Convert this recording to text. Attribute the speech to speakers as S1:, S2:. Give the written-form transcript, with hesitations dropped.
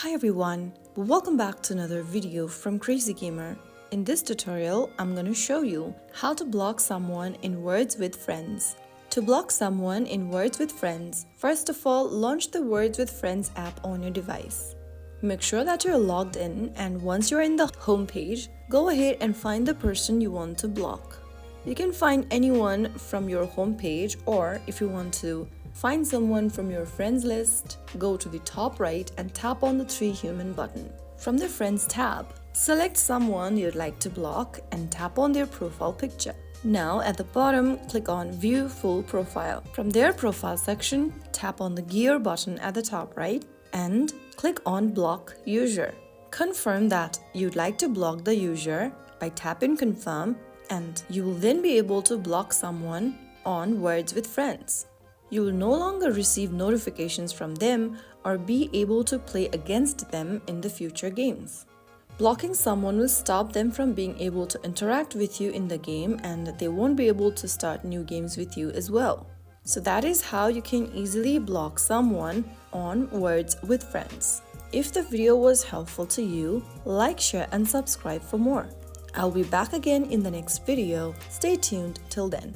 S1: Hi everyone, welcome back to another video from Crazy Gamer. In this tutorial, I'm going to show you how to block someone in Words with Friends. To block someone in Words with Friends, first of all, launch the Words with Friends app on your device. Make sure that you're logged in, and once you're in the home page, go ahead and find the person you want to block. You can find anyone from your home page, or if you want to find someone from your friends list, go to the top right and tap on the 3 human button. From the Friends tab, select someone you'd like to block and tap on their profile picture. Now at the bottom, click on View Full Profile. From their profile section, tap on the gear button at the top right and click on Block User. Confirm that you'd like to block the user by tapping Confirm, and you will then be able to block someone on Words with Friends. You will no longer receive notifications from them or be able to play against them in the future games. Blocking someone will stop them from being able to interact with you in the game, and they won't be able to start new games with you as well. So that is how you can easily block someone on Words with Friends. If the video was helpful to you, like, share and subscribe for more. I'll be back again in the next video. Stay tuned till then.